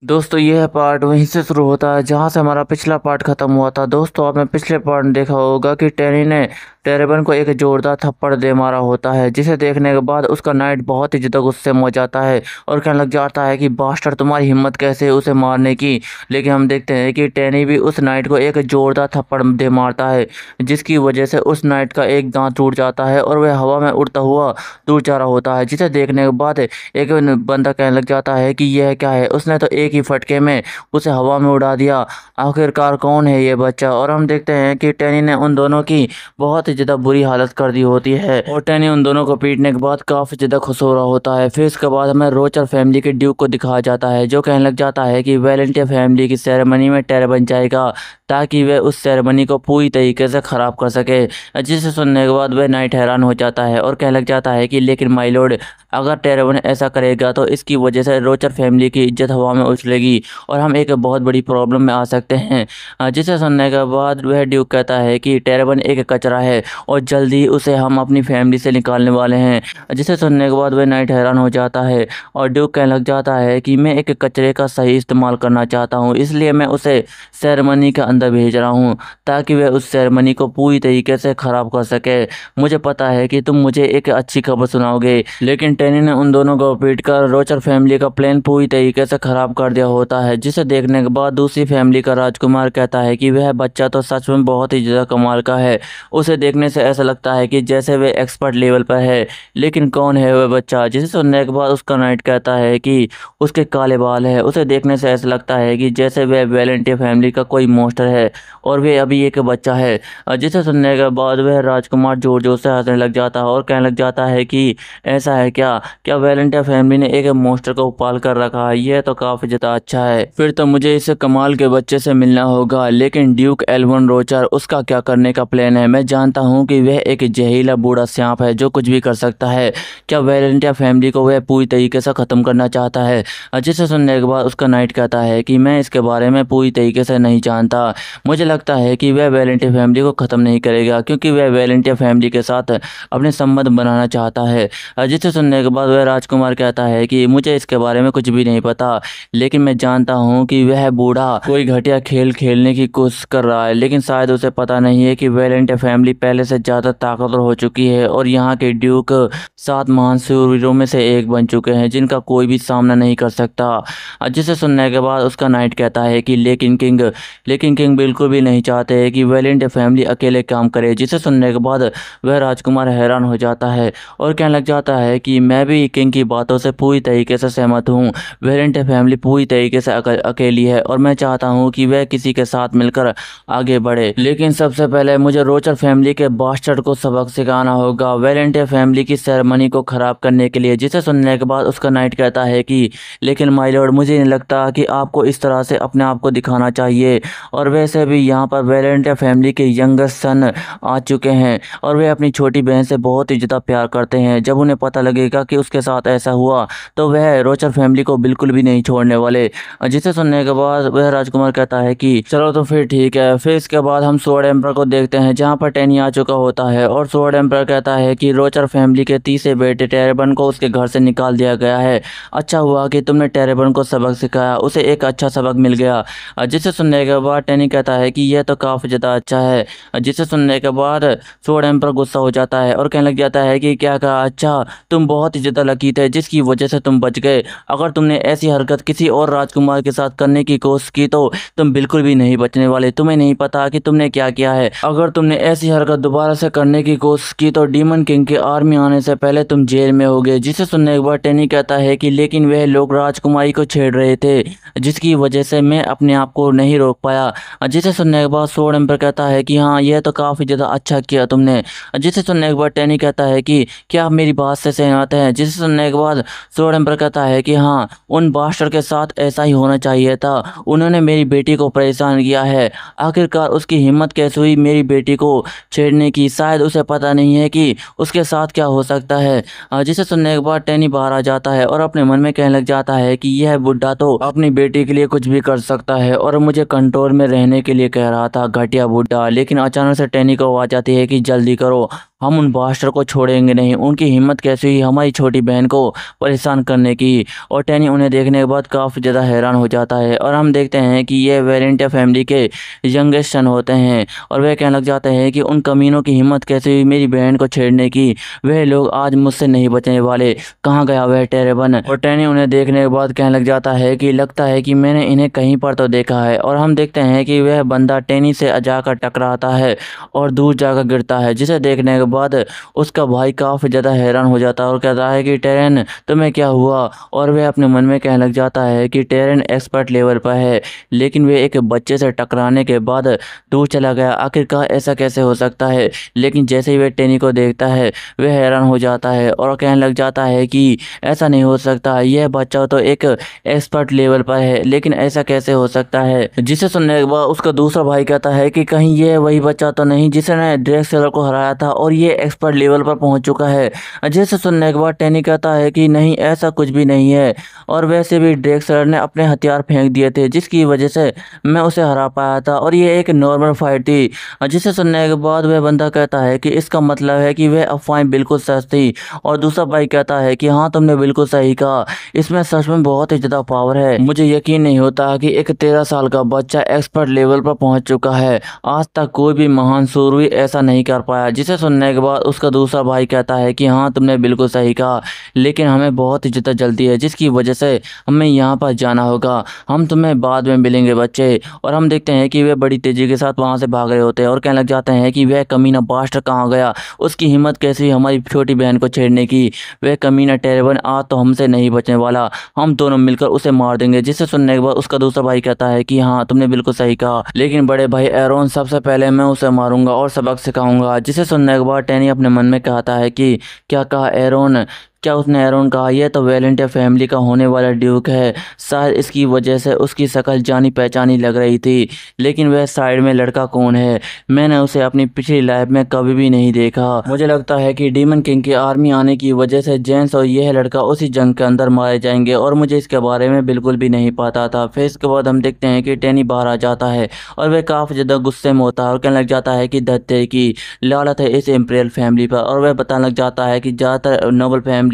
दोस्तों यह पार्ट वहीं से शुरू होता है जहां से हमारा पिछला पार्ट खत्म हुआ था। दोस्तों आपने पिछले पार्ट में देखा होगा कि टैनी ने टेरेबन को एक जोरदार थप्पड़ दे मारा होता है, जिसे देखने के बाद उसका नाइट बहुत ही ज्यादा गुस्से में हो जाता है और कहने लग जाता है कि बास्टर तुम्हारी हिम्मत कैसे है उसे मारने की। लेकिन हम देखते हैं कि टैनी भी उस नाइट को एक जोरदार थप्पड़ दे मारता है, जिसकी वजह से उस नाइट का एक दांत टूट जाता है और वह हवा में उड़ता हुआ दूर जा रहा होता है। जिसे देखने के बाद एक बंदा कहने लग जाता है कि यह क्या है, उसने तो एक ही फटके में उसे हवा में उड़ा दिया। आखिरकार कौन है ये बच्चा। और हम देखते हैं कि टैनी ने उन दोनों की बहुत ही ज्यादा बुरी हालत कर दी होती है और टैनी उन दोनों को पीटने के बाद काफी ज्यादा खुश हो रहा होता है। फिर इसके बाद हमें रोचर फैमिली के ड्यूक को दिखाया जाता है, जो कहने लग जाता है कि वैलेंटिया फैमिली की सेरेमनी में टेरर बन जाएगा ताकि वह उस सेरेमनी को पूरी तरीके से खराब कर सके। जिसे सुनने के बाद वह नाइट हैरान हो जाता है और कहने लग जाता है कि लेकिन माय लॉर्ड, अगर टेरेबन ऐसा करेगा तो इसकी वजह से रोचर फैमिली की इज्जत हवा में उछलेगी और हम एक बहुत बड़ी प्रॉब्लम में आ सकते हैं। जिसे सुनने के बाद वह ड्यूक कहता है कि टेरेबन एक कचरा है और जल्दी उसे हम अपनी फैमिली से निकालने वाले हैं। जिसे सुनने के बाद वह नाइट हैरान हो जाता है और ड्यूक कहने लग जाता है कि मैं एक कचरे का सही इस्तेमाल करना चाहता हूँ, इसलिए मैं उसे सेरेमनी के अंदर भेज रहा हूँ ताकि वह उस सेरेमनी को पूरी तरीके से खराब कर सके। मुझे पता है कि तुम मुझे एक अच्छी खबर सुनाओगे, लेकिन टैनी ने उन दोनों को पीटकर रोचर फैमिली का प्लान पूरी तरीके से खराब कर दिया होता है। जिसे देखने के बाद दूसरी फैमिली का राजकुमार कहता है कि वह बच्चा तो सच में बहुत ही ज्यादा कमाल का है। उसे देखने से ऐसा लगता है कि जैसे वह एक्सपर्ट लेवल पर है, लेकिन कौन है वह बच्चा। जिसे सुनने के बाद उसका नाइट कहता है कि उसके काले बाल है। उसे देखने से ऐसा लगता है कि जैसे वह वैलेंटिया फैमिली का कोई मॉन्स्टर है और वह अभी एक बच्चा है। जिसे सुनने के बाद वह राजकुमार जोर जोर से हंसने लग जाता है और कहने लग जाता है कि ऐसा है क्या, क्या वैलेंटाइन फैमिली ने एक मॉन्स्टर को पाल कर रखा है, यह तो काफी ज्यादा अच्छा है। फिर तो मुझे इस कमाल के बच्चे से मिलना होगा। लेकिन ड्यूक एल्वन रोचर, उसका क्या करने का प्लान है। मैं जानता हूँ कि वह एक जहरीला बूढ़ा सांप है जो कुछ भी कर सकता है। क्या वैलेंटाइन फैमिली को वह पूरी तरीके से खत्म करना चाहता है। जिसे सुनने के बाद उसका नाइट कहता है कि मैं इसके बारे में पूरी तरीके से नहीं जानता। मुझे लगता है कि वह वैलेंटाइन फैमिली को खत्म नहीं करेगा, क्योंकि वह वैलेंटाइन फैमिली के साथ अपने संबंध बनाना चाहता है। जिसे सुनने के बाद वह राजकुमार कहता है कि मुझे इसके बारे में कुछ भी नहीं पता, लेकिन मैं जानता हूँ कि वह बूढ़ा कोई घटिया खेल खेलने की कोशिश कर रहा है, लेकिन शायद उसे पता नहीं है कि वैलेंटाइन फैमिली पहले से ज्यादा ताकतवर हो चुकी है और यहाँ के ड्यूक 7 महान शूरवीरों में से एक बन चुके हैं जिनका कोई भी सामना नहीं कर सकता। जिसे सुनने के बाद उसका नाइट कहता है कि लेकिन किंग बिल्कुल भी नहीं चाहते कि वैलेंटाइन फैमिली अकेले काम करे। जिसे सुनने के बाद वह राजकुमार हैरान हो जाता है और कहने लग जाता है कि मैं भी किंग की बातों से पूरी तरीके से सहमत हूँ। वैलेंटाइन फैमिली पूरी तरीके से अकेली है और मैं चाहता हूँ कि वह किसी के साथ मिलकर आगे बढ़े, लेकिन सबसे पहले मुझे रोचर फैमिली के बास्टर्ड को सबक सिखाना होगा वैलेंटाइन फैमिली की सेरेमनी को खराब करने के लिए। जिसे सुनने के बाद उसका नाइट कहता है कि लेकिन माय लॉर्ड, मुझे नहीं लगता कि आपको इस तरह से अपने आप को दिखाना चाहिए, और वैसे भी यहाँ पर वैलेंटाइन फैमिली के यंगेस्ट सन आ चुके हैं और वे अपनी छोटी बहन से बहुत ही ज़्यादा प्यार करते हैं। जब उन्हें पता लगेगा कि उसके साथ ऐसा हुआ तो वह रोचर फैमिली को बिल्कुल भी नहीं छोड़ने वाले। जिसे सुनने के बाद वह राजकुमार कहता है कि चलो तो फिर ठीक है। फिर इसके बाद हम स्वॉर्ड एम्पर को देखते हैं जहाँ पर टैनी आ चुका होता है और स्वॉर्ड एम्पर कहता है कि रोचर फैमिली के तीसरे बेटे टेरेबन को उसके घर से निकाल दिया गया है। अच्छा हुआ कि तुमने टेरेबन को सबक सिखाया, उसे एक अच्छा सबक मिल गया। जिसे सुनने के बाद टैनी कहता है कि यह तो काफ़ी ज़्यादा अच्छा है। जिसे सुनने के बाद स्वॉर्ड एम्पर गुस्सा हो जाता है और कहने लग जाता है कि क्या कहा, अच्छा तुम बहुत ही ज़्यादा लकी थे जिसकी वजह से तुम बच गए। अगर तुमने ऐसी हरकत किसी और राजकुमार के साथ करने की कोशिश की तो तुम बिल्कुल भी नहीं बचने वाले। तुम्हें नहीं पता कि तुमने क्या किया है। अगर तुमने ऐसी हरकत दोबारा से करने की कोशिश की तो डीमन किंग की आर्मी आने से पहले तुम जेल में होगे। जिसे सुनने के बाद टैनी कहता है कि लेकिन वह लोग राजकुमारी को छेड़ रहे थे जिसकी वजह से मैं अपने आप को नहीं रोक पाया। जिसे सुनने के बाद स्वॉर्ड एम्पर कहता है कि हाँ, यह तो काफ़ी ज़्यादा अच्छा किया तुमने। जिसे सुनने के बाद टैनी कहता है कि क्या आप मेरी बात से सहमत हैं। जिसे सुनने के बाद स्वॉर्ड एम्पर कहता है कि हाँ, उन बास्टर के साथ ऐसा ही होना चाहिए था। उन्होंने मेरी बेटी को परेशान किया है। आखिरकार उसकी हिम्मत कैसे हुई मेरी बेटी को छेड़ने की। शायद उसे पता नहीं है कि उसके साथ क्या हो सकता है। जिसे सुनने के बाद टैनी बाहर आ जाता है और अपने मन में कहने लग जाता है कि यह बुढ़ा तो अपनी बेटी के लिए कुछ भी कर सकता है और मुझे कंट्रोल में रहने के लिए कह रहा था, घटिया बुढ़ा। लेकिन अचानक से टैनी को आवाज आती है कि जल्दी करो, हम उन बास्टर को छोड़ेंगे नहीं। उनकी हिम्मत कैसी हुई हमारी छोटी बहन को परेशान करने की। और टैनी उन्हें देखने के बाद काफ़ी ज़्यादा हैरान हो जाता है और हम देखते हैं कि ये वेलेंटिया फैमिली के यंगेस्ट सन होते हैं और वह कहने लग जाते हैं कि उन कमीनों की हिम्मत कैसे हुई मेरी बहन को छेड़ने की। वह लोग आज मुझसे नहीं बचने वाले। कहाँ गया वह टेरेबन। और टैनी उन्हें देखने के बाद कहने लग जाता है कि लगता है कि मैंने इन्हें कहीं पर तो देखा है। और हम देखते हैं कि वह बंदा टैनी से जाकर टकराता है और दूर जाकर गिरता है, जिसे देखने के बाद उसका भाई काफ़ी ज़्यादा हैरान हो जाता है और कहता है कि टेरन तुम्हें क्या हुआ। और वह अपने मन में कहने लग जाता है कि टेरन एक्सपर्ट लेवल पर है लेकिन वे एक बच्चे से टकराने के बाद दूर चला गया। आखिरकार ऐसा कैसे हो सकता है। लेकिन जैसे ही वह टैनी को देखता है वह हैरान हो जाता है और कहने लग जाता है कि ऐसा नहीं हो सकता, यह बच्चा तो एक एक्सपर्ट लेवल पर है लेकिन ऐसा कैसे हो सकता है। जिसे सुनने के बाद उसका दूसरा भाई कहता है कि कहीं ये वही बच्चा तो नहीं जिसने ड्रेक सेलर को हराया था और ये एक्सपर्ट लेवल पर पहुंच चुका है। जिसे सुनने के बाद टैनी कहता है कि नहीं, ऐसा कुछ भी नहीं है और वैसे भी ड्रेक सेलर ने अपने हथियार फेंक दिए थे जिसकी वजह से मैं उसे हरा पाया था और ये एक नॉर्मल फाइट थी। जिसे सुनने के बाद वह बंदा कहता है कि इसका मतलब है कि वह अफवाहें बिल्कुल सच थी। और दूसरा भाई कहता है कि हाँ, तुमने बिल्कुल सही कहा, इसमें सच में बहुत ही ज़्यादा पावर है। मुझे यकीन नहीं होता कि एक 13 साल का बच्चा एक्सपर्ट लेवल पर पहुंच चुका है। आज तक कोई भी महान शूरवीर ऐसा नहीं कर पाया। जिसे सुनने के बाद उसका दूसरा भाई कहता है कि हाँ, तुमने बिल्कुल सही कहा, लेकिन हमें बहुत ही ज़्यादा जल्दी है जिसकी वजह से हमें यहाँ पर जाना होगा। हम तुम्हें बाद में मिलेंगे बच्चे। और हम देखते हैं कि वे बड़ी तेज़ी के साथ वहाँ से भाग रहे होते हैं और कहने लग जाते हैं कि वह कमीना बास्टर कहाँ गया, उसकी हिम्मत कैसी हमारी छोटी बहन को छेड़ने की। वह कमीना टेरेबन आज तो हमसे नहीं बचने वाला, हम दोनों मिलकर उसे मार देंगे। जिसे सुनने के बाद उसका दूसरा भाई कहता है कि हाँ, तुमने बिल्कुल सही कहा, लेकिन बड़े भाई एरोन, सबसे पहले मैं उसे मारूंगा और सबक सिखाऊंगा। जिसे सुनने के बाद टैनी अपने मन में कहता है कि क्या कहा एरोन, क्या उसने एरोन कहा, यह तो वेलेंटिया फैमिली का होने वाला ड्यूक है। शायद इसकी वजह से उसकी शक्ल जानी पहचानी लग रही थी, लेकिन वह साइड में लड़का कौन है, मैंने उसे अपनी पिछली लाइफ में कभी भी नहीं देखा। मुझे लगता है कि डीमन किंग की आर्मी आने की वजह से जेम्स और यह लड़का उसी जंग के अंदर मारे जाएंगे और मुझे इसके बारे में बिल्कुल भी नहीं पता था। फिर इसके बाद हम देखते हैं कि टैनी बाहर आ जाता है और वह काफ़ी ज़्यादा गुस्से में होता है और कहने लग जाता है कि धत्ते की लालत है इस इम्पीरियल फैमिली पर। और वह बताने लग जाता है कि ज़्यादातर नोबल फैमिली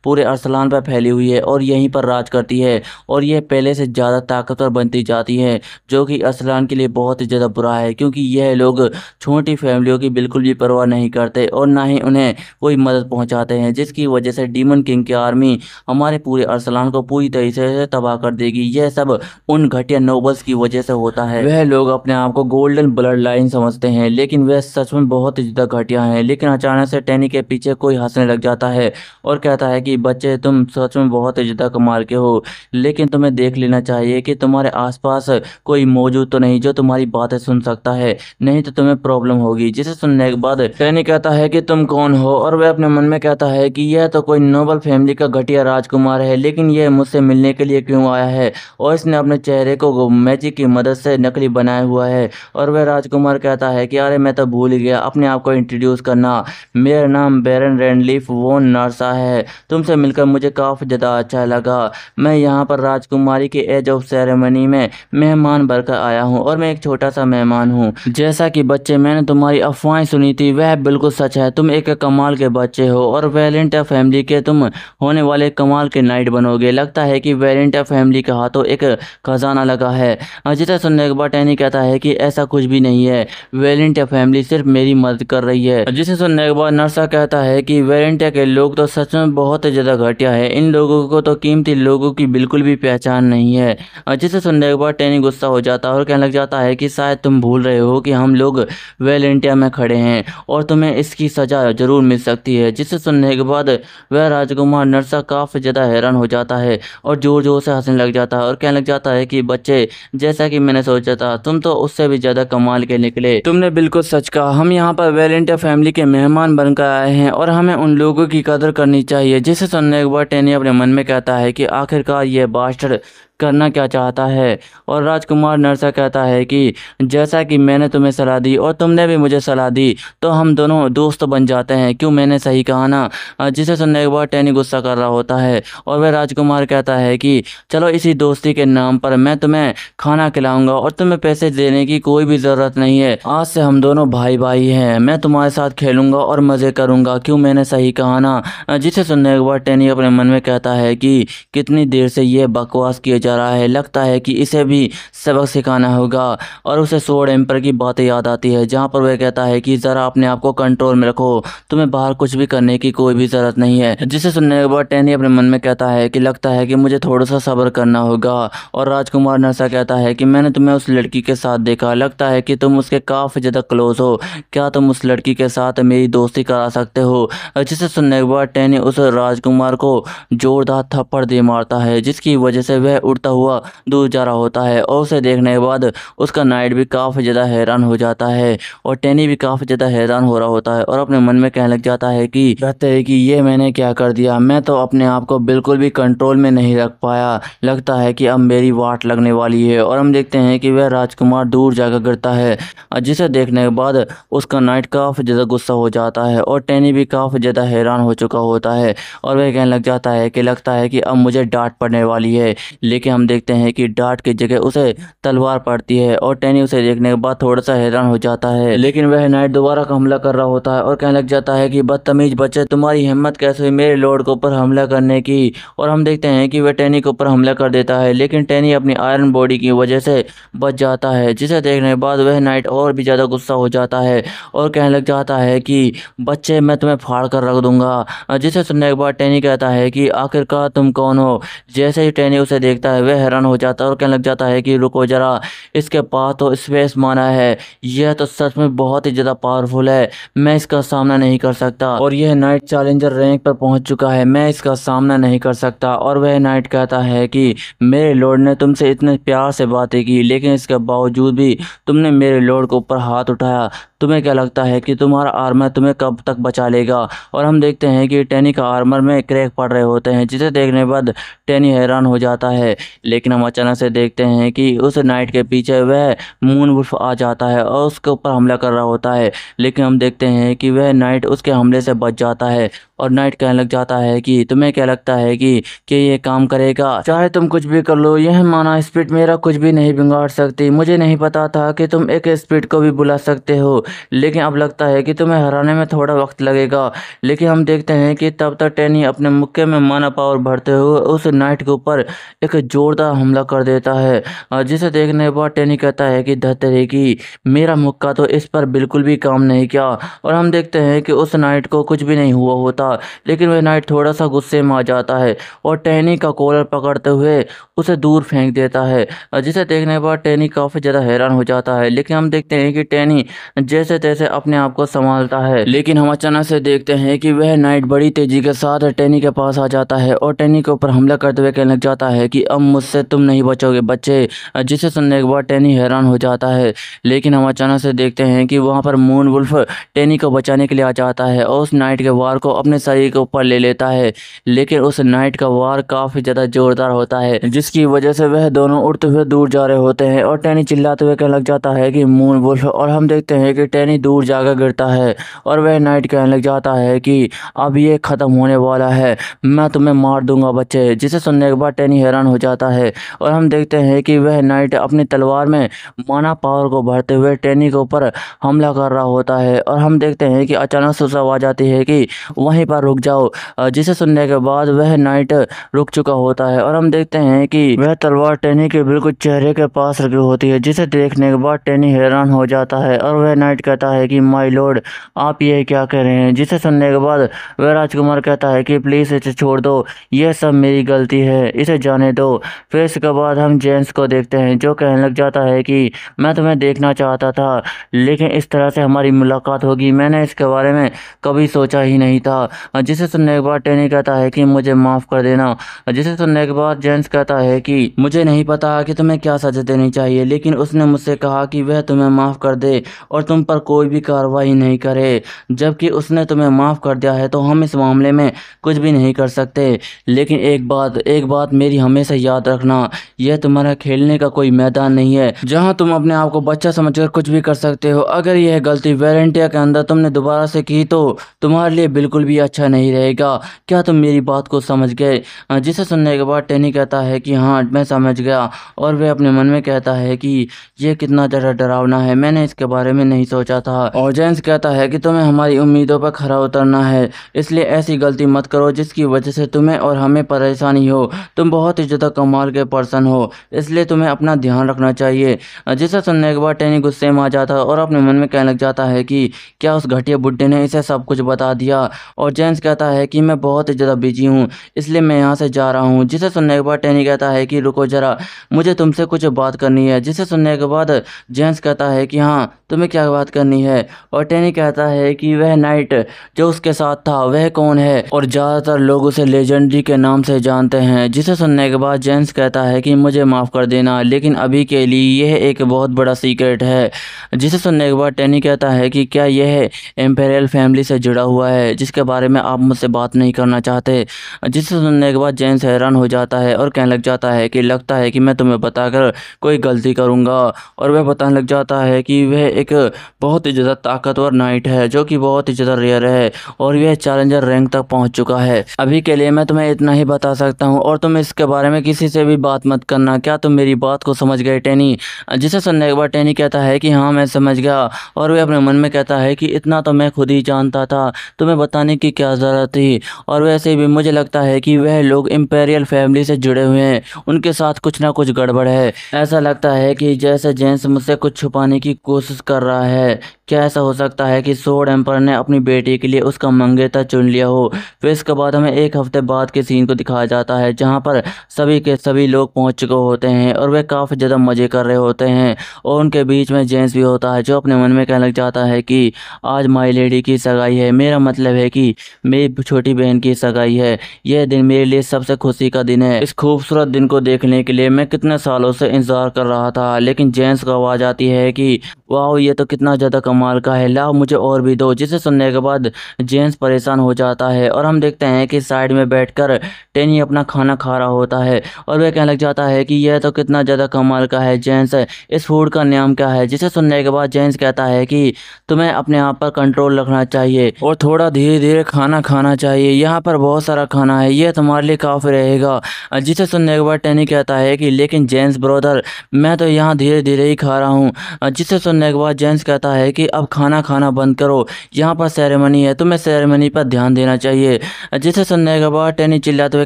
पूरे अरसलान पर फैली हुई है और यहीं पर राज करती है और यह पहले से ज़्यादा ताकतवर बनती जाती है, जो कि अरसलान के लिए बहुत ही ज़्यादा बुरा है क्योंकि यह लोग छोटी फैमिलियों की बिल्कुल भी परवाह नहीं करते और ना ही उन्हें कोई मदद पहुंचाते हैं, जिसकी वजह से डीमन किंग की आर्मी हमारे पूरे अरसलान को पूरी तरीके से तबाह कर देगी। यह सब उन घटिया नोबल्स की वजह से होता है। वह लोग अपने आप को गोल्डन ब्लड लाइन समझते हैं लेकिन वह सच में बहुत ही ज़्यादा घटिया हैं। लेकिन अचानक से टैनी के पीछे कोई हंसने लग जाता है और कहता है कि बच्चे, तुम सच में बहुत ही ज़्यादा कमाल के हो, लेकिन तुम्हें देख लेना चाहिए कि तुम्हारे आसपास कोई मौजूद तो नहीं जो तुम्हारी बातें सुन सकता है, नहीं तो तुम्हें प्रॉब्लम होगी। जिसे सुनने के बाद टैनी कहता है कि तुम कौन हो और वह अपने मन में कहता है कि यह तो कोई नोबल फैमिली का घटिया राजकुमार है, लेकिन यह मुझसे मिलने के लिए क्यों आया है और इसने अपने चेहरे को मैजिक की मदद से नकली बनाया हुआ है। और वह राजकुमार कहता है कि अरे मैं तो भूल ही गया अपने आप को इंट्रोड्यूस करना, मेरा नाम बैरन रैंडलिफ वोन नर्सा है, तुमसे मिलकर मुझे काफ़ी ज़्यादा अच्छा लगा। मैं यहाँ पर राजकुमारी के एज ऑफ सेरेमनी में मेहमान बनकर आया हूँ और मैं एक छोटा सा मेहमान हूँ। जैसा कि बच्चे मैंने तुम्हारी अफवाहें सुनी थी वह बिल्कुल सच है, तुम एक कमाल के बच्चे हो और वेलेंटिया फैमिली के तुम होने वाले कमाल के नाइट बनोगे। लगता है कि वेलेंटिया फैमिली के हाथों एक खजाना लगा है। जिसे सुनने के बाद टैनी कहता है कि ऐसा कुछ भी नहीं है, वेलेंटिया फैमिली सिर्फ मेरी मदद कर रही है। जिसे सुनने के बाद नर्सा कहता है कि वेलेंटिया के लोग तो सच में बहुत ज़्यादा घटिया है, इन लोगों को तो कीमती लोगों की बिल्कुल भी पहचान नहीं है। जिसे सुनने के बाद टैनी गुस्सा हो जाता है और कहने लग जाता है कि शायद तुम भूल रहे हो कि हम लोग वेलेंटिया में खड़े हैं और तुम्हें इसकी सज़ा जरूर मिल सकती है। जिसे सुनने के बाद वह राजकुमार नर्सा काफ़ी ज़्यादा हैरान हो जाता है और ज़ोर ज़ोर से हंसने लग जाता है और कहने लग जाता है कि बच्चे, जैसा कि मैंने सोचा था तुम तो उससे भी ज़्यादा कमाल के निकले, तुमने बिल्कुल सच कहा। हम यहाँ पर वेलेंटिया फैमिली के मेहमान बनकर आए हैं और हमें उन लोगों की कदर करनी चाहिए। जिसे सुनने के बाद टैनी अपने मन में कहता है कि आखिरकार यह बास्टर्ड करना क्या चाहता है। और राजकुमार नर से कहता है कि जैसा कि मैंने तुम्हें सलाह दी और तुमने भी मुझे सलाह दी तो हम दोनों दोस्त बन जाते हैं, क्यों मैंने सही कहा ना। जिसे सुनने के बाद टैनी गुस्सा कर रहा होता है और वह राजकुमार कहता है कि चलो इसी दोस्ती के नाम पर मैं तुम्हें खाना खिलाऊंगा और तुम्हें पैसे देने की कोई भी ज़रूरत नहीं है। आज से हम दोनों भाई भाई हैं, मैं तुम्हारे साथ खेलूंगा और मज़े करूंगा, क्यों मैंने सही कहा ना। जिसे सुनने के बाद टैनी अपने मन में कहता है कि कितनी देर से ये बकवास किया जा रहा है, लगता है कि इसे भी सबक सिखाना होगा। और उसे स्वॉर्ड एम्पर की बातें याद आती है जहाँ पर वह कहता है कि ज़रा अपने आप को कंट्रोल में रखो, तुम्हें बाहर कुछ भी करने की कोई भी ज़रूरत नहीं है। जिसे सुनने के बाद टैनी अपने मन में कहता है कि लगता है कि मुझे थोड़ा सा सब्र करना होगा। और राजकुमार नशा कहता है कि मैंने तुम्हें उस लड़की के साथ देखा, लगता है कि तुम उसके काफ़ी ज़्यादा क्लोज हो, क्या तुम उस लड़की के साथ मेरी दोस्ती करा सकते हो। जिसे सुनने के बाद टैनी उस राजकुमार को जोरदार थप्पड़ दे मारता है जिसकी वजह से वह उड़ता हुआ दूर जा रहा होता है। और उसे देखने के बाद उसका नाइट भी काफ़ी ज़्यादा हैरान हो जाता है और टैनी भी काफ़ी ज़्यादा हैरान हो रहा होता है और अपने मन में कहने लग जाता है कि कहते हैं कि ये मैंने क्या कर दिया, मैं तो अपने आप को बिल्कुल भी कंट्रोल में नहीं रख पाया, लगता है कि अब मेरी वाट लगने वाली है। और हम देखते हैं कि वह राजकुमार दूर जाकर गिरता है जिसे देखने के बाद उसका नाइट काफ़ी ज़्यादा गुस्सा हो जाता है और टैनी भी काफ़ी ज़्यादा हैरान हो चुका होता है और वह कहने लग जाता है कि लगता है कि अब मुझे डांट पड़ने वाली है। लेकिन हम देखते हैं कि डांट की जगह उसे तलवार पड़ती है और टैनी उसे देखने के बाद थोड़ा सा हैरान हो जाता है। लेकिन वह नाइट दोबारा हमला कर रहा होता है और कहने लग जाता है कि बदतमीज बच्चे, तुम्हारी हिम्मत कैसे हुई मेरे लॉर्ड के ऊपर हमला करने की। और हम देखते हैं कि वह टैनी के ऊपर हमला कर देता है लेकिन टैनी अपनी आयरन बॉडी की वजह से बच जाता है। जिसे देखने के बाद वह नाइट और भी ज़्यादा गुस्सा हो जाता है और कहने लग जाता है कि बच्चे, मैं तुम्हें फाड़ कर रख दूंगा। जिसे सुनने के बाद टैनी कहता है कि आखिरकार तुम कौन हो। जैसे ही टैनी उसे देखता है वह हैरान हो जाता है और कहने लग जाता है कि रुको जरा, इसके पास तो स्पेस माना है, यह तो सच में बहुत ही ज़्यादा पावरफुल है, मैं इसका सामना नहीं कर सकता। और यह नाइट चैलेंजर रैंक पर पहुंच चुका है, मैं इसका सामना नहीं कर सकता। और वह नाइट कहता है कि मेरे लॉर्ड ने तुमसे इतने प्यार से बातें की लेकिन इसके बावजूद भी तुमने मेरे लॉर्ड के ऊपर हाथ उठाया, तुम्हें क्या लगता है कि तुम्हारा आर्मर तुम्हें कब तक बचा लेगा। और हम देखते हैं कि टैनी का आर्मर में क्रैक पड़ रहे होते हैं जिसे देखने के बाद टैनी हैरान हो जाता है। लेकिन हम अचानक से देखते हैं कि उस नाइट के पीछे वह मून वुल्फ आ जाता है और उसके ऊपर हमला कर रहा होता है। लेकिन हम देखते हैं कि वह नाइट उसके हमले से बच जाता है और नाइट कहने लग जाता है कि तुम्हें क्या लगता है कि ये काम करेगा, चाहे तुम कुछ भी कर लो, यह माना स्पिरिट मेरा कुछ भी नहीं बिगाड़ सकती। मुझे नहीं पता था कि तुम एक स्पिरिट को भी बुला सकते हो, लेकिन अब लगता है कि तुम्हें हराने में थोड़ा वक्त लगेगा। लेकिन हम देखते हैं कि तब तक टैनी अपने मुक्के में माना पावर भरते हुए उस नाइट के ऊपर एक जोरदार हमला कर देता है जिसे देखने के बाद टैनी कहता है कि धत्तेरे की, मेरा मुक्का तो इस पर बिल्कुल भी काम नहीं किया। और हम देखते हैं कि उस नाइट को कुछ भी नहीं हुआ होता लेकिन वह नाइट थोड़ा सा गुस्से में आ जाता है और टैनी का कॉलर पकड़ते हुए उसे दूर फेंक देता है जिसे देखने के बाद टैनी काफ़ी ज़्यादा हैरान हो जाता है। लेकिन हम देखते हैं कि टैनी जैसे तैसे अपने आप को संभालता है। लेकिन हम अचानक से देखते हैं कि वह नाइट बड़ी तेजी के साथ टैनी के पास आ जाता है और टैनी के ऊपर हमला करते हुए कहने लग जाता है कि अब मुझसे तुम नहीं बचोगे बच्चे। जिसे सुनने के बाद टैनी हैरान हो जाता है। लेकिन हम अचानक से देखते हैं कि वहाँ पर मून वुल्फ टैनी को बचाने के लिए आ जाता है और उस नाइट के वार को अपने शरीर के ऊपर ले लेता है। लेकिन उस नाइट का वार काफ़ी ज़्यादा जोरदार होता है जिसकी वजह से वह दोनों उड़ते हुए दूर जा रहे होते हैं और टैनी चिल्लाते हुए कहने लग जाता है कि मून वुल्फ। और हम देखते हैं कि टैनी दूर जाकर गिरता है और वह नाइट कहने लग जाता है कि अब ये ख़त्म होने वाला है, मैं तुम्हें मार दूंगा बच्चे। जिसे सुनने के बाद टैनी हैरान हो जाता है और हम देखते हैं कि वह नाइट अपनी तलवार में माना पावर को भरते हुए टैनी के ऊपर हमला कर रहा होता है। और हम देखते हैं कि अचानक से उसे आवाज़ आती है कि वहीं पर रुक जाओ। जिसे सुनने के बाद वह नाइट रुक चुका होता है और हम देखते हैं कि वह तलवार टैनी के बिल्कुल चेहरे के पास रखी होती है जिसे देखने के बाद टैनी हैरान हो जाता है और वह नाइट कहता है कि माय लॉर्ड, आप ये क्या कह रहे हैं। जिसे सुनने के बाद वह राजकुमार कहता है कि प्लीज़ इसे छोड़ दो, यह सब मेरी गलती है, इसे जाने दो। फिर इसके बाद हम जेम्स को देखते हैं जो कहने लग जाता है कि मैं तुम्हें देखना चाहता था लेकिन इस तरह से हमारी मुलाकात होगी, मैंने इसके बारे में कभी सोचा ही नहीं था। जिसे सुनने के बाद टैनी कहता है कि मुझे माफ़ कर देना। जिसे सुनने के बाद जेम्स कहता है कि मुझे नहीं पता कि तुम्हें क्या सजा देनी चाहिए, लेकिन उसने मुझसे कहा कि वह तुम्हें माफ़ कर दे और तुम पर कोई भी कार्रवाई नहीं करे। जबकि उसने तुम्हें माफ़ कर दिया है तो हम इस मामले में कुछ भी नहीं कर सकते। लेकिन एक बात मेरी हमेशा याद रखना, यह तुम्हारा खेलने का कोई मैदान नहीं है जहाँ तुम अपने आप को बच्चा समझकर कुछ भी कर सकते हो। अगर यह गलती वेलेंटिया के अंदर तुमने दोबारा से की तो तुम्हारे लिए बिल्कुल भी अच्छा नहीं रहेगा। क्या तुम मेरी बात को समझ गए? जिसे सुनने के बाद टैनी कहता है कि हाँ, मैं समझ गया। और वह अपने मन में कहता है कि यह कितना ज़्यादा डरावना है, मैंने इसके बारे में नहीं सोचा था। और जेम्स कहता है कि तुम्हें हमारी उम्मीदों पर खरा उतरना है, इसलिए ऐसी गलती मत करो जिसकी वजह से तुम्हें और हमें परेशानी हो। तुम बहुत ही ज़्यादा कमाल के पर्सन हो, इसलिए तुम्हें अपना ध्यान रखना चाहिए। जिसे सुनने के बाद टैनी गुस्से में आ जाता है और अपने मन में कहने लग जाता है कि क्या उस घटिया बुड्ढे ने इसे सब कुछ बता दिया। और जेम्स कहता है कि मैं बहुत ही ज़्यादा बिजी हूँ, इसलिए मैं यहाँ से जा रहा हूँ। जिसे सुनने के बाद टैनी कहता है कि रुको ज़रा, मुझे तुमसे कुछ बात करनी है। जिसे सुनने के बाद जेम्स कहता है कि हाँ, तुम्हें क्या बात करनी है। और टैनी कहता है कि वह नाइट जो उसके साथ था वह कौन है, और ज़्यादातर लोग उसे लेजेंडरी के नाम से जानते हैं। जिसे सुनने के बाद जेम्स कहता है कि मुझे माफ़ कर देना, लेकिन अभी के लिए यह एक बहुत बड़ा सीक्रेट है। जिसे सुनने के बाद टैनी कहता है कि क्या यह इम्पेरियल फैमिली से जुड़ा हुआ है जिसके बारे में आप मुझसे बात नहीं करना चाहते। जिसे सुनने के बाद जेम्स हैरान हो जाता है और कहने लग जाता है कि लगता है कि मैं तुम्हें बताकर कोई गलती करूंगा। और वह बताने लग जाता है कि वह एक बहुत ही ज़्यादा ताकतवर नाइट है जो कि बहुत ही ज़्यादा रेयर है और यह चैलेंजर रैंक तक पहुंच चुका है। अभी के लिए मैं तुम्हें इतना ही बता सकता हूं और तुम इसके बारे में किसी से भी बात मत करना। क्या तुम मेरी बात को समझ गए टैनी? जिसे सुनने के बाद टैनी कहता है कि हाँ, मैं समझ गया। और वह अपने मन में कहता है कि इतना तो मैं खुद ही जानता था, तुम्हें बताने की क्या ज़रूरत थी। और वैसे भी मुझे लगता है कि वह लोग इम्पेरियल फैमिली से जुड़े हुए हैं, उनके साथ कुछ ना कुछ गड़बड़ है। ऐसा लगता है कि जैसे जेम्स मुझसे कुछ छुपाने की कोशिश कर रहा है। क्या ऐसा हो सकता है कि स्वॉर्ड एम्पायर ने अपनी बेटी के लिए उसका मंगेतर चुन लिया हो? फिर इसके बाद हमें एक हफ्ते बाद के सीन को दिखाया जाता है जहां पर सभी के सभी लोग पहुंच चुके होते हैं और वे काफ़ी ज़्यादा मज़े कर रहे होते हैं। और उनके बीच में जेम्स भी होता है जो अपने मन में कहने लग जाता है कि आज माई लेडी की सगाई है, मेरा मतलब है कि मेरी छोटी बहन की सगाई है। यह दिन मेरे लिए सबसे खुशी का दिन है। इस खूबसूरत दिन को देखने के लिए मैं कितने सालों से इंतज़ार कर रहा था। लेकिन जेम्स को आवाज़ आती है कि वाह, ये तो कितना ज़्यादा कमाल का है, लाओ मुझे और भी दो। जिसे सुनने के बाद जेम्स परेशान हो जाता है और हम देखते हैं कि साइड में बैठकर टैनी अपना खाना खा रहा होता है और वह कहने लग जाता है कि यह तो कितना ज़्यादा कमाल का है जेम्स, इस फूड का नाम क्या है? जिसे सुनने के बाद जेम्स कहता है कि तुम्हें अपने आप पर कंट्रोल रखना चाहिए और थोड़ा धीरे धीरे खाना खाना चाहिए। यहाँ पर बहुत सारा खाना है, यह तुम्हारे लिए काफ़ी रहेगा। जिसे सुनने के बाद टैनी कहता है कि लेकिन जेम्स ब्रदर, मैं तो यहाँ धीरे धीरे ही खा रहा हूँ। जिसे सुनने के बाद जेम्स कहता है कि अब खाना खाना बंद करो, यहाँ पर सेरेमनी है, तुम्हें सेरेमनी पर ध्यान देना चाहिए। जिसे सुनने के बाद टैनी चिल्लाते हुए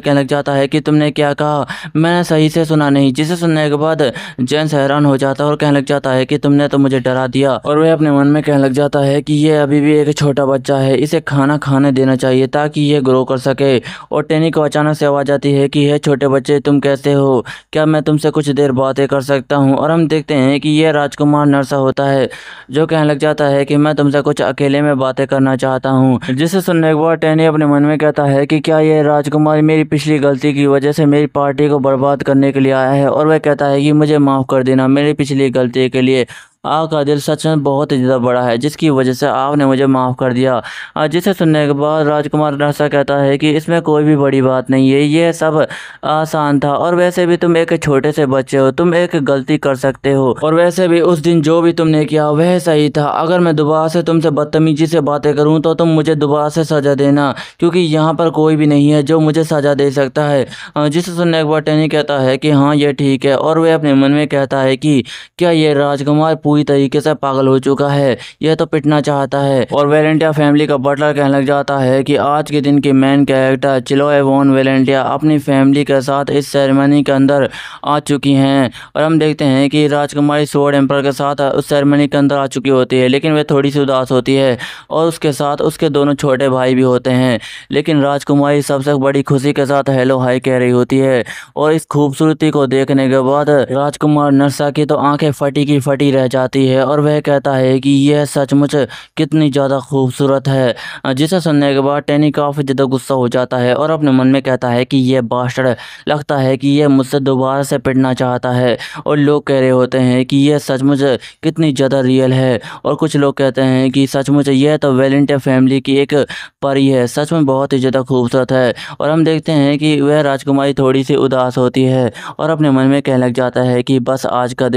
कहने लग जाता है कि तुमने क्या कहा, मैंने सही से सुना नहीं। जिसे सुनने के बाद जेम्स हैरान हो जाता है और कहने लग जाता है कि तुमने तो मुझे डरा दिया। और वह अपने मन में कहने लग जाता है कि यह अभी भी एक छोटा बच्चा है, इसे खाना खाने देना चाहिए ताकि यह ग्रो कर सके। और टैनी को अचानक से आवाज़ आती है कि हे छोटे बच्चे, तुम कैसे हो? क्या मैं तुमसे कुछ देर बातें कर सकता हूँ? और हम देखते हैं कि यह राजकुमार नरसा होता है जो कहने लग जाता है कि मैं तुमसे कुछ अकेले में बातें करना चाहता हूँ। जिसे सुनने के बाद टैनी अपने मन में कहता है कि क्या यह राजकुमार मेरी पिछली गलती की वजह से मेरी पार्टी को बर्बाद करने के लिए आया है? और वह कहता है कि मुझे माफ़ कर देना मेरी पिछली गलती के लिए। आपका दिल सच में बहुत ही ज़्यादा बड़ा है जिसकी वजह से आपने मुझे माफ़ कर दिया। जिसे सुनने के बाद राजकुमार नरसा कहता है कि इसमें कोई भी बड़ी बात नहीं है, ये सब आसान था। और वैसे भी तुम एक छोटे से बच्चे हो, तुम एक गलती कर सकते हो। और वैसे भी उस दिन जो भी तुमने किया वह सही था। अगर मैं दोबारा से तुमसे बदतमीजी से बातें करूं तो तुम मुझे दोबारा से सज़ा देना, क्योंकि यहाँ पर कोई भी नहीं है जो मुझे सज़ा दे सकता है। जिसे सुनने के बाद टैनी कहता है कि हाँ, ये ठीक है। और वह अपने मन में कहता है कि क्या ये राजकुमार पूरी तरीके से पागल हो चुका है, यह तो पिटना चाहता है। और वेलेंटिया फैमिली का बटलर कहने लग जाता है कि आज के दिन की मेन कैरेक्टर चिलोए वॉन वेलेंटिया अपनी फैमिली के साथ इस सेरेमनी के अंदर आ चुकी हैं। और हम देखते हैं कि राजकुमारी स्वॉर्ड एम्पायर के साथ उस सेरेमनी के अंदर आ चुकी होती है, लेकिन वह थोड़ी सी उदास होती है और उसके साथ उसके दोनों छोटे भाई भी होते हैं। लेकिन राजकुमारी सबसे बड़ी खुशी के साथ हेलो हाय कह रही होती है। और इस खूबसूरती को देखने के बाद राजकुमार नरसा की तो आंखें फटी की फटी रह जाती जाती है और वह कहता है कि यह सचमुच कितनी ज़्यादा खूबसूरत है। जिसे सुनने के बाद टैनी काफ़ी ज़्यादा गुस्सा हो जाता है और अपने मन में कहता है कि यह बास्टर्ड लगता है कि यह मुझसे दोबारा से पिटना चाहता है। और लोग कह रहे होते हैं कि यह सचमुच कितनी ज़्यादा रियल है, और कुछ लोग कहते हैं कि सचमुच यह तो वेलेंटाइन फैमिली की एक परी है, सच में बहुत ही ज़्यादा खूबसूरत है। और हम देखते हैं कि वह राजकुमारी थोड़ी सी उदास होती है और अपने मन में कहने लग जाता है कि बस आज का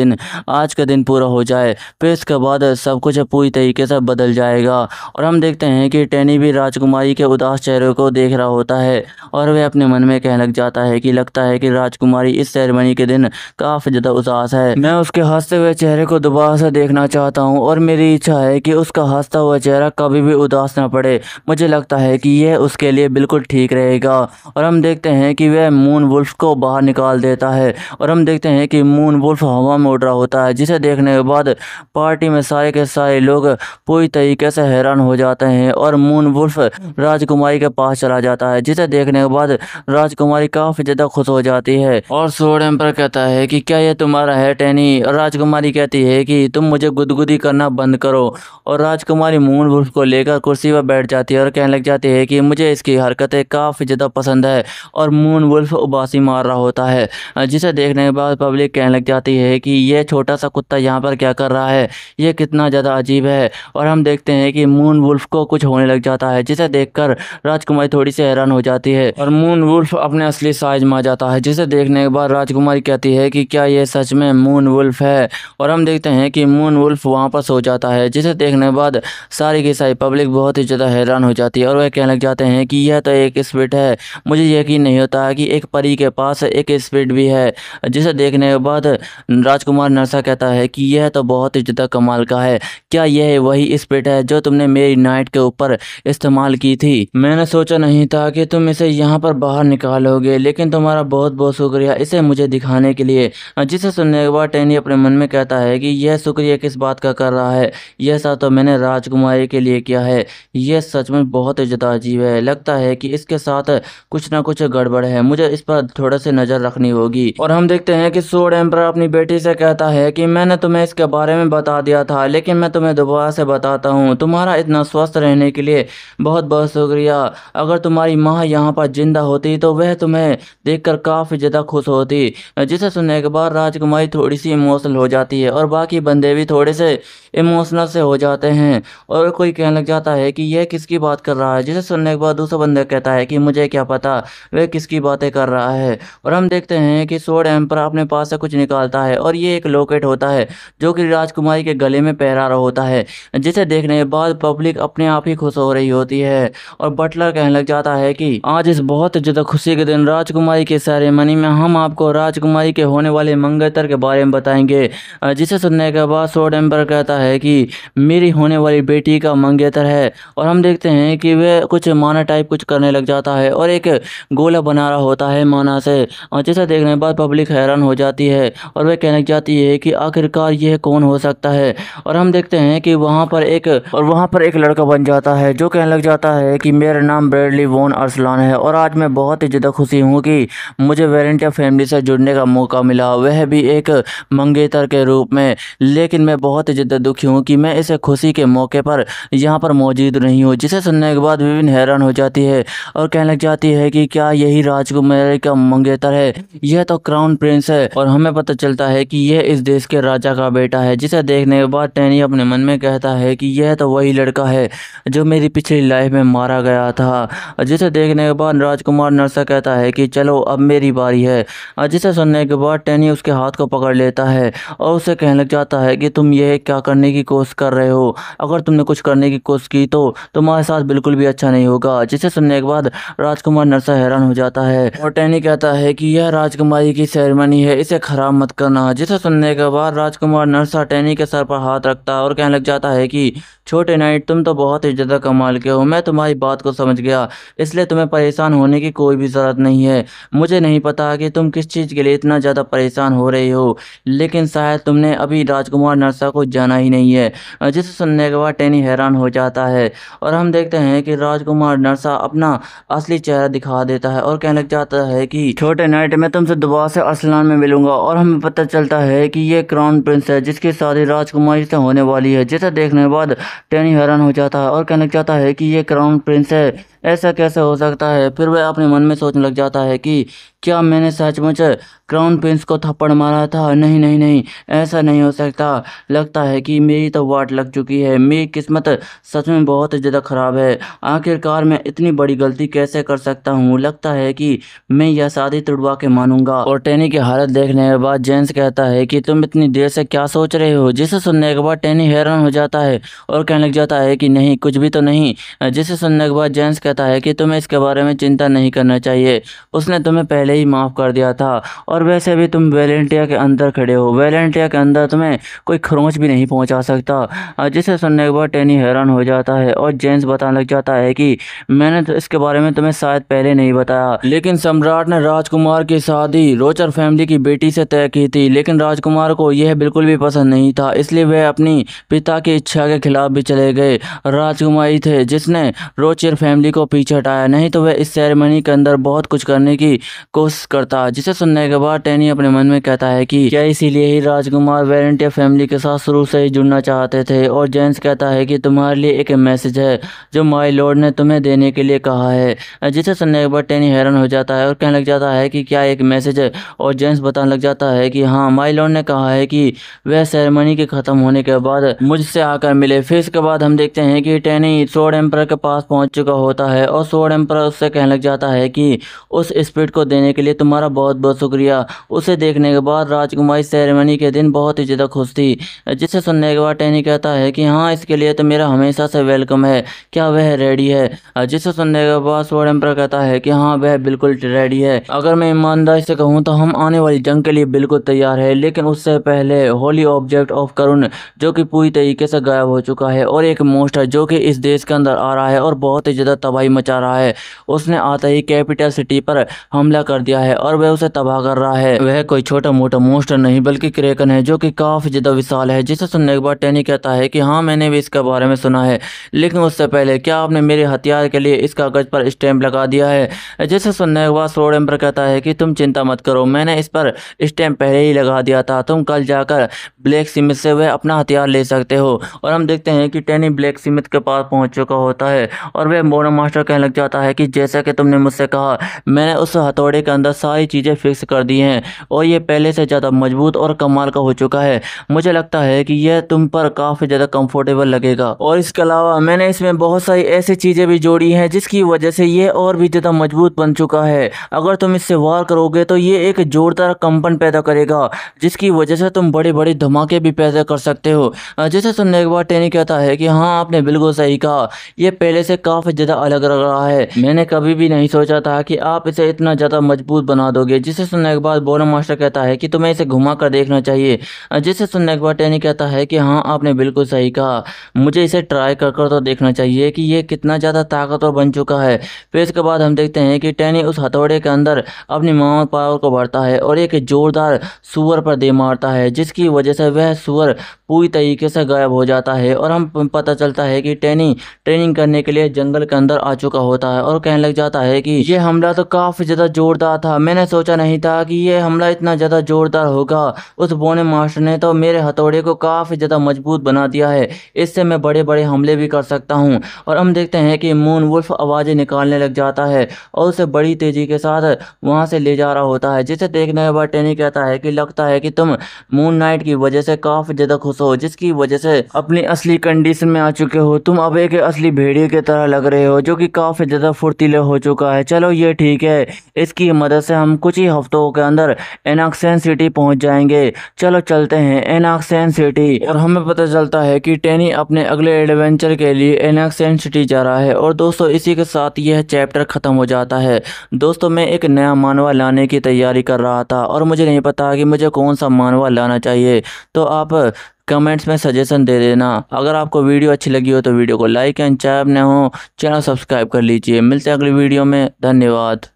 दिन पूरा हो जाए, फिर इसके बाद सब कुछ पूरी तरीके से बदल जाएगा। और हम देखते हैं कि टैनी भी राजकुमारी के उदास चेहरे को देख रहा होता है और वह अपने मन में कहने लग जाता है कि लगता है कि राजकुमारी इस सेरेमनी के दिन काफ़ी ज़्यादा उदास है। मैं उसके हंसते हुए चेहरे को दोबारा से देखना चाहता हूँ और मेरी इच्छा है कि उसका हंसता हुआ चेहरा कभी भी उदास ना पड़े। मुझे लगता है कि यह उसके लिए बिल्कुल ठीक रहेगा। और हम देखते हैं कि वह मून वुल्फ को बाहर निकाल देता है और हम देखते हैं कि मून वुल्फ हवा में उड़ रहा होता है, जिसे देखने के बाद पार्टी में सारे के सारे लोग पूरी तरीके से हैरान हो जाते हैं और मून वुल्फ राजकुमारी के पास चला जाता है, जिसे देखने के बाद राजकुमारी काफ़ी ज़्यादा खुश हो जाती है। और स्वॉर्ड एम्पर कहता है कि क्या यह तुम्हारा है टैनी? और राजकुमारी कहती है कि तुम मुझे गुदगुदी करना बंद करो। और राजकुमारी मून वुल्फ को लेकर कुर्सी पर बैठ जाती है और कहने लग जाती है कि मुझे इसकी हरकतें काफ़ी ज़्यादा पसंद है। और मून वुल्फ उबासी मार रहा होता है, जिसे देखने के बाद पब्लिक कहने लग जाती है कि यह छोटा सा कुत्ता यहाँ पर क्या कर रहा है, यह कितना ज़्यादा अजीब है। और हम देखते हैं कि मून वुल्फ को कुछ होने लग जाता है, जिसे देखकर राजकुमारी थोड़ी सी हैरान हो जाती है और मून वुल्फ अपने असली साइज में आ जाता है, जिसे देखने के बाद राजकुमारी कहती है कि क्या यह सच में मून वुल्फ है। और हम देखते हैं कि मून वुल्फ वहाँ पर सो जाता है, जिसे देखने के बाद सारी की सारी पब्लिक बहुत ही ज़्यादा हैरान हो जाती है और वह कहने लग जाते हैं कि यह तो एक स्पिरिट है, मुझे यकीन नहीं होता है कि एक परी के पास एक स्पिरिट भी है। जिसे देखने के बाद राजकुमार नरसा कहता है कि यह तो बहुत ही ज़्यादा कमाल का है, क्या यह वही स्पिरिट है जो तुमने मेरी नाइट के ऊपर इस्तेमाल की थी? मैंने सोचा नहीं था कि तुम इसे यहाँ पर बाहर निकालोगे, लेकिन तुम्हारा बहुत बहुत शुक्रिया इसे मुझे दिखाने के लिए। जिसे सुनने के बाद टैनी अपने मन में कहता है कि यह शुक्रिया किस बात का कर रहा है, यह सब तो मैंने राजकुमारी के लिए किया है। यह सच में बहुत ही ज़्यादा अजीब है, लगता है कि इसके साथ कुछ ना कुछ गड़बड़ है, मुझे इस पर थोड़ा सी नज़र रखनी होगी। और हम देखते हैं कि स्वॉर्ड एम्पर अपनी बेटी से कहता है कि मैंने तुम्हें इसके बारे में बता दिया था, लेकिन मैं तुम्हें दोबारा से बताता हूँ, तुम्हारा इतना स्वस्थ रहने के लिए बहुत बहुत शुक्रिया। अगर तुम्हारी माँ यहाँ पर जिंदा होती तो वह तुम्हें देखकर काफ़ी ज़्यादा खुश होती। जिसे सुनने के बाद राजकुमारी थोड़ी सी इमोशनल हो जाती है और बाकी बंदे भी थोड़े से इमोशनल से हो जाते हैं और कोई कहने लग जाता है कि यह किसकी बात कर रहा है। जिसे सुनने के बाद दूसरा बंदा कहता है कि मुझे क्या पता वह किसकी बातें कर रहा है। और हम देखते हैं कि स्वॉर्ड एम्पर अपने पास से कुछ निकालता है और ये एक लॉकेट होता है जो कि राजकुमारी के गले में पहरा रहा होता है, जिसे देखने के बाद पब्लिक अपने आप ही खुश हो रही होती है। और बटलर कहने लग जाता है कि आज इस बहुत ज़्यादा खुशी के दिन राजकुमारी के सेरेमनी में हम आपको राजकुमारी के होने वाले मंगेतर के बारे में बताएंगे। जिसे सुनने के बाद स्वॉर्ड एम्पर कहता है कि मेरी होने वाली बेटी का मंगेतर है। और हम देखते हैं कि वह कुछ माना टाइप कुछ करने लग जाता है और एक गोला बना रहा होता है माना से, और जिसे देखने के बाद पब्लिक हैरान हो जाती है और वह कहने लग जाती है कि आखिरकार यह कौन हो सकता है। और हम देखते हैं कि वहाँ पर एक लड़का बन जाता है जो कहने लग जाता है कि मेरा नाम ब्रैडली वॉन अरसलान है और आज मैं बहुत ही ज़्यादा खुशी हूँ कि मुझे वेलेंटाइन फैमिली से जुड़ने का मौका मिला, वह भी एक मंगेतर के रूप में। लेकिन मैं बहुत ही ज़्यादा दुखी हूँ कि मैं इस खुशी के मौके पर यहाँ पर मौजूद नहीं हूँ। जिसे सुनने के बाद विभिन्न हैरान हो जाती है और कहने लग जाती है कि क्या यही राजकुमारी का मंगेतर है? यह तो क्राउन प्रिंस है। और हमें पता चलता है कि यह इस देश के राजा का बेटा है। जिसे देखने के बाद टैनी अपने मन में कहता है कि यह तो वही लड़का है जो मेरी पिछली लाइफ में मारा गया था। जिसे देखने के बाद राजकुमार नरसा कहता है कि चलो अब मेरी बारी है। जिसे सुनने के बाद टैनी उसके हाथ को पकड़ लेता है और उसे कहने लग जाता है कि तुम यह क्या करने की कोशिश कर रहे हो? अगर तुमने कुछ करने की कोशिश की तो तुम्हारे साथ बिल्कुल भी अच्छा नहीं होगा। जिसे सुनने के बाद राजकुमार नरसा हैरान हो जाता है और टैनी कहता है कि यह राजकुमारी की सेरेमनी है, इसे खराब मत करना। जिसे सुनने के बाद राजकुमार नरसा टैनी के सर पर हाथ रखता है और कहने लग जाता है कि छोटे नाइट तुम तो बहुत ही ज़्यादा कमाल के हो, मैं तुम्हारी बात को समझ गया, इसलिए तुम्हें परेशान होने की कोई भी ज़रूरत नहीं है। मुझे नहीं पता कि तुम किस चीज़ के लिए इतना ज़्यादा परेशान हो रही हो, लेकिन शायद तुमने अभी राजकुमार नरसा को जाना ही नहीं है। जिसे सुनने के बाद टैनी हैरान हो जाता है और हम देखते हैं कि राजकुमार नरसा अपना असली चेहरा दिखा देता है और कहने लग जाता है कि छोटे नाइट मैं तुमसे दोबारा से अरसलान में मिलूंगा। और हमें पता चलता है कि ये क्राउन प्रिंस है। जिसकी शादी राजकुमारी से होने वाली है। जिसे देखने के बाद टैनी हैरान हो जाता है और कहने लग जाता है कि ये क्राउन प्रिंस है, ऐसा कैसे हो सकता है। फिर वह अपने मन में सोचने लग जाता है कि क्या मैंने सचमुच क्राउन प्रिंस को थप्पड़ मारा था। नहीं नहीं नहीं, ऐसा नहीं हो सकता। लगता है कि मेरी तो वाट लग चुकी है। मेरी किस्मत सच में बहुत ज़्यादा ख़राब है। आखिरकार मैं इतनी बड़ी गलती कैसे कर सकता हूँ। लगता है कि मैं यह शादी तुड़वा के मानूंगा। और टैनी की हालत देखने के बाद जेम्स कहता है कि तुम इतनी देर से क्या सोच रहे हो। जिसे सुनने के बाद टैनी हैरान हो जाता है और कहने लग जाता है कि नहीं, कुछ भी तो नहीं। जिसे सुनने के बाद जेम्स कहता है कि तुम्हें इसके बारे में चिंता नहीं करना चाहिए, उसने तुम्हें पहले ही माफ़ कर दिया था। और वैसे भी तुम वेलेंटिया के अंदर खड़े हो, वेलेंटिया के अंदर तुम्हें कोई खरोंच भी नहीं पहुंचा सकता। जिसे सुनने के बाद टैनी हैरान हो जाता है और जेम्स बताने लग जाता है कि मैंने तो इसके बारे में तुम्हें शायद पहले नहीं बताया, लेकिन सम्राट ने राजकुमार की शादी रोचर फैमिली की बेटी से तय की थी। लेकिन राजकुमार को यह बिल्कुल भी पसंद नहीं था, इसलिए वह अपनी पिता की इच्छा के खिलाफ भी चले गए। राजकुमारी थे जिसने रोचर फैमिली को पीछे हटाया, नहीं तो वह इस सेरेमनी के अंदर बहुत कुछ करने की कोशिश करता। जिसे सुनने के बाद टैनी अपने मन में कहता है कि क्या इसीलिए ही राजकुमार वेलेंटिया फैमिली के साथ शुरू से ही जुड़ना चाहते थे। और जेम्स कहता है कि तुम्हारे लिए एक मैसेज है जो माय लॉर्ड ने तुम्हें देने के लिए कहा है। जिसे सुनने के बाद टैनी हैरान हो जाता है और कहने लग जाता है कि क्या एक मैसेज है। और जेम्स बताने लग जाता है कि हाँ, माय लॉर्ड ने कहा है कि वह सेरेमनी के ख़त्म होने के बाद मुझसे आकर मिले। फिर इसके बाद हम देखते हैं कि टैनी स्वॉर्ड एम्परर के पास पहुंच चुका होता है और स्वॉर्ड एम्परर उससे कहने लग जाता है कि उस स्पिरिट को देने के लिए तुम्हारा बहुत बहुत शुक्रिया। उसे देखने के बाद राजकुमारी सेरेमनी के दिन बहुत ही ज़्यादा खुश थी। जिसे सुनने के बाद टैनी कहता है कि हाँ, इसके लिए तो मेरा हमेशा से वेलकम है, क्या वह रेडी है। जिसे सुनने के बाद स्वॉर्ड एम्परर कहता है कि हाँ, वह बिल्कुल रेडी है। अगर मैं ईमानदारी से कहूँ तो हम आने वाली जंग के लिए बिल्कुल तैयार है, लेकिन उससे पहले होली ऑब्जेक्ट ऑफ करुण जो कि पूरी तरीके से गायब हो चुका है और एक मोस्टर जो कि इस देश के अंदर आ रहा है और बहुत ही ज़्यादा तबाही मचा रहा है, उसने आते ही कैपिटल सिटी पर हमला कर दिया है और वह उसे तबाह कर रहा है। वह कोई छोटा मोटा मोस्टर नहीं बल्कि क्रेकन है जो कि काफ़ी ज़्यादा विशाल है। जिसे सुनने के बाद टैनी कहता है कि हाँ, मैंने भी इसके बारे में सुना है, लेकिन उससे पहले क्या आपने मेरे हथियार के लिए इस कागज़ पर स्टैंप लगा दिया है। जिसे सुनने के बाद स्वॉर्ड एम्परर कहता है कि तुम चिंता मत करो, मैंने इस पर स्टैंप पहले ही लगा दिया था। तुम कल जाकर ब्लैक स्मिथ से वह अपना हथियार ले सकते हो। और हम देखते हैं कि टैनी ब्लैक स्मिथ के पास पहुंच चुका होता है और वह मोनो मास्टर कहने लग जाता है कि जैसा कि तुमने मुझसे कहा, मैंने उस हथौड़े के अंदर सारी चीज़ें फिक्स कर दी हैं और ये पहले से ज़्यादा मजबूत और कमाल का हो चुका है। मुझे लगता है कि यह तुम पर काफ़ी ज़्यादा कंफर्टेबल लगेगा। और इसके अलावा मैंने इसमें बहुत सारी ऐसी चीज़ें भी जोड़ी हैं जिसकी वजह से ये और भी ज़्यादा मजबूत बन चुका है। अगर तुम इससे वार करोगे तो ये एक जोरदार कंपन पैदा करेगा जिसकी वजह से तुम बड़े बड़े धमाके भी पैदा कर सकते हो। जिसे सुनने के बाद टैनी कहता है कि हाँ, आपने बिल्कुल सही कहा, यह पहले से काफ़ी ज़्यादा अलग लग रहा है। मैंने कभी भी नहीं सोचा था कि आप इसे इतना ज़्यादा मजबूत बना दोगे। जिसे सुनने के बाद बोनो मास्टर कहता है कि तुम्हें इसे घुमा कर देखना चाहिए। जिसे सुनने के बाद टैनी कहता है कि हाँ, आपने बिल्कुल सही कहा, मुझे इसे ट्राई कर कर तो देखना चाहिए कि ये कितना ज़्यादा ताकतवर बन चुका है। फिर इसके बाद हम देखते हैं कि टैनी उस हथौड़े के अंदर अपनी माउंट पावर को भरता है और एक जोरदार सुअर पर दे मारता है जिसकी वजह से वह सुअर पूरी तरीके से गायब हो जाता है। और हम पता चलता है कि टैनी ट्रेनिंग करने के लिए जंगल के अंदर आ चुका होता है और कहने लग जाता है कि ये हमला तो काफ़ी ज़्यादा जोरदार था, मैंने सोचा नहीं था कि ये हमला इतना ज़्यादा जोरदार होगा। उस बोने मास्टर ने तो मेरे हथौड़े को काफ़ी ज़्यादा मजबूत बना दिया है, इससे मैं बड़े बड़े हमले भी कर सकता हूँ। और हम देखते हैं कि मून वुल्फ आवाज़ें निकालने लग जाता है और उसे बड़ी तेज़ी के साथ वहाँ से ले जा रहा होता है। जिसे देखने के बाद टैनी कहता है कि लगता है कि तुम मून नाइट की वजह से काफ़ी ज़्यादा खुश हो, जिसकी वजह से अपनी असली कंडीशन में आ चुके हो। तुम अब एक असली भेड़िए की तरह लग रहे हो जो कि काफ़ी ज़्यादा फुर्तीले हो चुका है। चलो ये ठीक है, इसकी मदद से हम कुछ ही हफ्तों के अंदर एनॉक्सियन सिटी पहुंच जाएंगे। चलो चलते हैं एनॉक्सियन सिटी। और हमें पता चलता है कि टैनी अपने अगले एडवेंचर के लिए एनॉक्सियन सिटी जा रहा है। और दोस्तों, इसी के साथ यह चैप्टर ख़त्म हो जाता है। दोस्तों, मैं एक नया मानवा लाने की तैयारी कर रहा था और मुझे नहीं पता कि मुझे कौन सा मानवा लाना चाहिए, तो आप कमेंट्स में सजेशन दे देना। अगर आपको वीडियो अच्छी लगी हो तो वीडियो को लाइक एंड चैनल न हो चैनल सब्सक्राइब कर लीजिए। मिलते हैं अगली वीडियो में, धन्यवाद।